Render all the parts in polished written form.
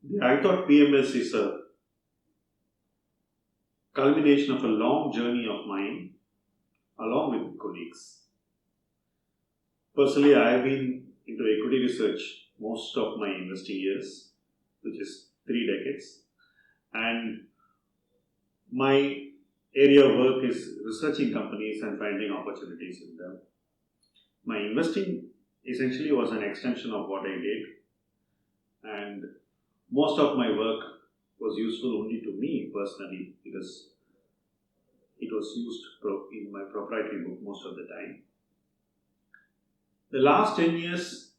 The ithought.pms is a culmination of a long journey of mine along with colleagues. Personally, I have been into equity research most of my investing years, which is 3 decades, and my area of work is researching companies and finding opportunities in them. My investing essentially was an extension of what I did, and most of my work was useful only to me personally because it was used in my proprietary book most of the time. The last 10 years,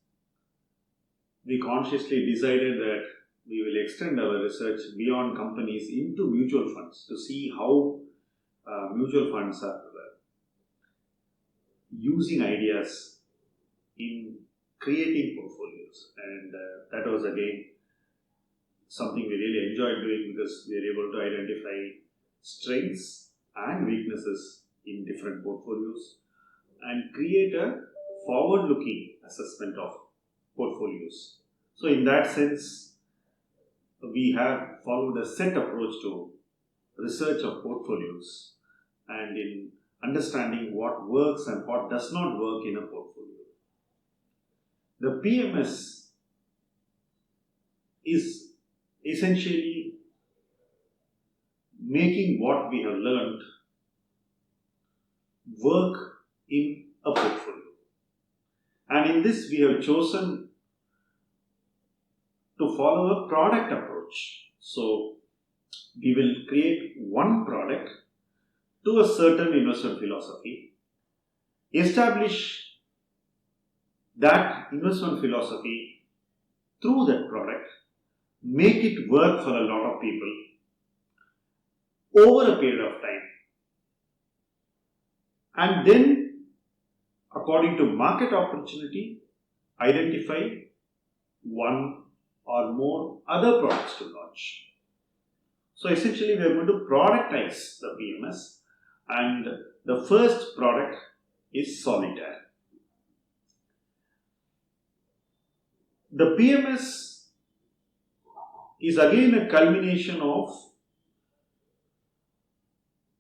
we consciously decided that we will extend our research beyond companies into mutual funds to see how mutual funds are using ideas in creating portfolios, and that was again something we really enjoyed doing because we were able to identify strengths and weaknesses in different portfolios and create a forward-looking assessment of portfolios. So in that sense, we have followed a set approach to research of portfolios and in understanding what works and what does not work in a portfolio. The PMS is essentially making what we have learned work in a portfolio. And in this, we have chosen to follow a product approach. So, we will create one product to a certain investment philosophy, establish that investment philosophy through that product, make it work for a lot of people over a period of time, and then, according to market opportunity, identify one or more other products to launch. So essentially, we are going to productize the PMS, and the first product is Solitaire. The PMS is again a culmination of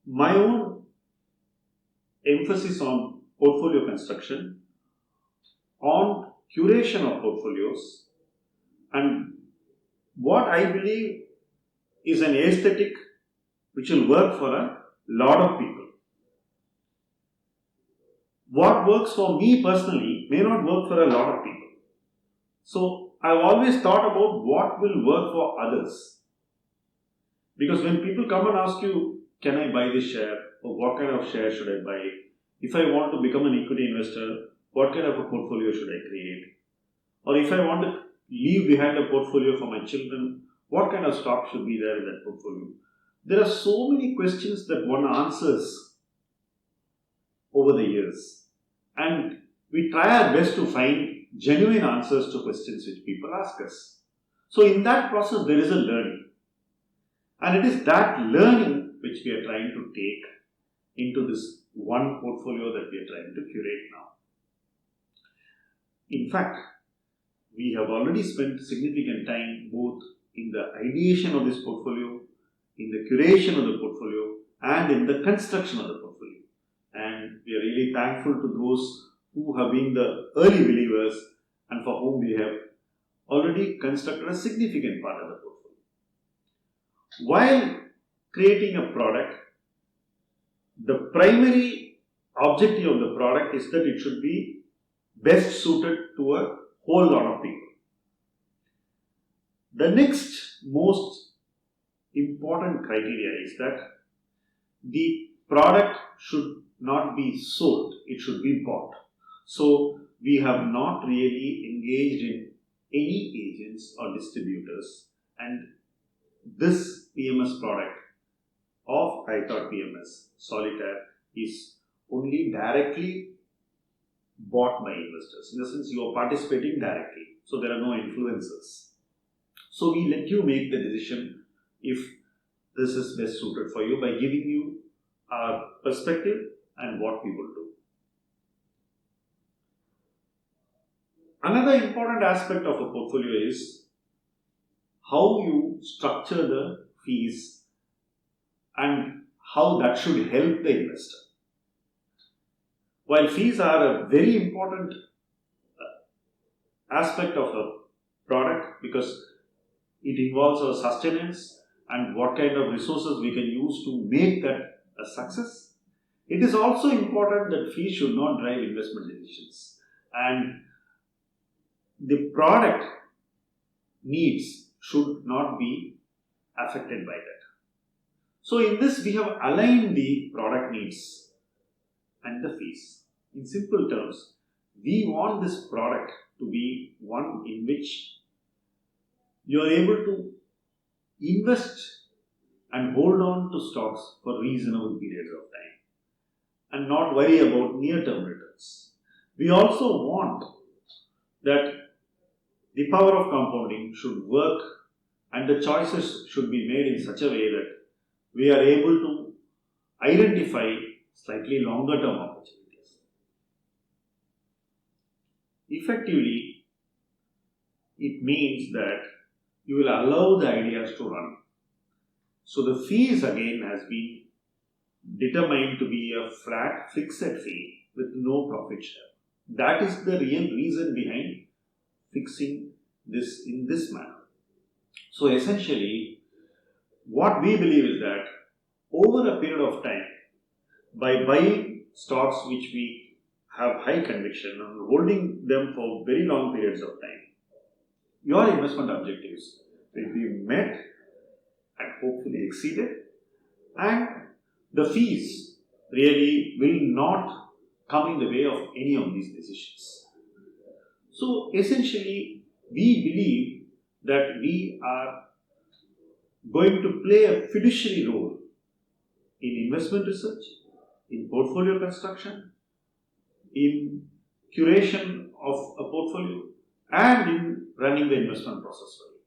my own emphasis on portfolio construction, on curation of portfolios, and what I believe is an aesthetic which will work for a lot of people. What works for me personally may not work for a lot of people. So I've always thought about what will work for others. Because when people come and ask you, can I buy this share? Or what kind of share should I buy? If I want to become an equity investor, what kind of a portfolio should I create? Or if I want to leave behind a portfolio for my children, what kind of stock should be there in that portfolio? There are so many questions that one answers over the years. And we try our best to find genuine answers to questions which people ask us. So in that process, there is a learning. And it is that learning which we are trying to take into this one portfolio that we are trying to curate now. In fact, we have already spent significant time both in the ideation of this portfolio, in the curation of the portfolio, and in the construction of the portfolio. And we are really thankful to those who have been the early believers and for whom we have already constructed a significant part of the portfolio. While creating a product, the primary objective of the product is that it should be best suited to a whole lot of people. The next most important criteria is that the product should not be sold, it should be bought. So we have not really engaged in any agents or distributors, and this PMS product of ithought.pms, Solitaire, is only directly bought by investors. In the sense, you are participating directly, so there are no influencers. So we let you make the decision if this is best suited for you by giving you our perspective and what we will do. Another important aspect of a portfolio is how you structure the fees and how that should help the investor. While fees are a very important aspect of a product because it involves our sustenance and what kind of resources we can use to make that a success, it is also important that fees should not drive investment decisions and the product needs should not be affected by that. So in this we have aligned the product needs and the fees. In simple terms, we want this product to be one in which you are able to invest and hold on to stocks for reasonable periods of time and not worry about near-term returns. We also want that the power of compounding should work and the choices should be made in such a way that we are able to identify slightly longer term opportunities. Effectively, it means that you will allow the ideas to run. So the fees again has been determined to be a flat fixed fee with no profit share. That is the real reason behind fixing this in this manner. So essentially, what we believe is that over a period of time, by buying stocks which we have high conviction and holding them for very long periods of time, your investment objectives will be met and hopefully exceeded, and the fees really will not come in the way of any of these decisions. So essentially, we believe that we are going to play a fiduciary role in investment research, in portfolio construction, in curation of a portfolio, and in running the investment process for you.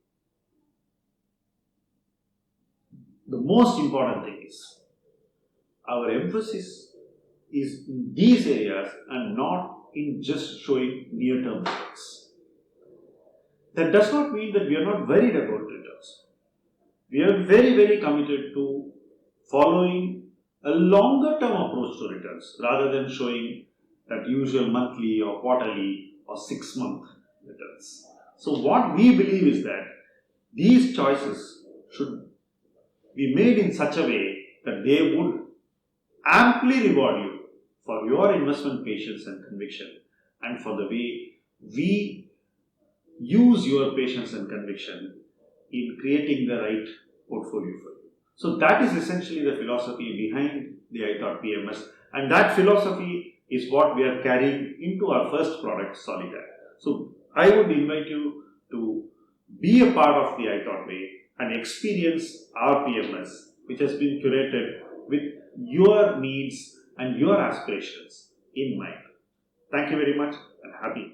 The most important thing is our emphasis is in these areas and not in just showing near-term results. That does not mean that we are not worried about returns. We are very, very committed to following a longer-term approach to returns rather than showing that usual monthly or quarterly or 6-month returns. So what we believe is that these choices should be made in such a way that they would amply reward you for your investment patience and conviction and for the way we use your patience and conviction in creating the right portfolio for you. So that is essentially the philosophy behind the ithought.pms, and that philosophy is what we are carrying into our first product, Solitaire. So I would invite you to be a part of the ithought way and experience our PMS, which has been curated with your needs and your aspirations in mind. Thank you very much and happy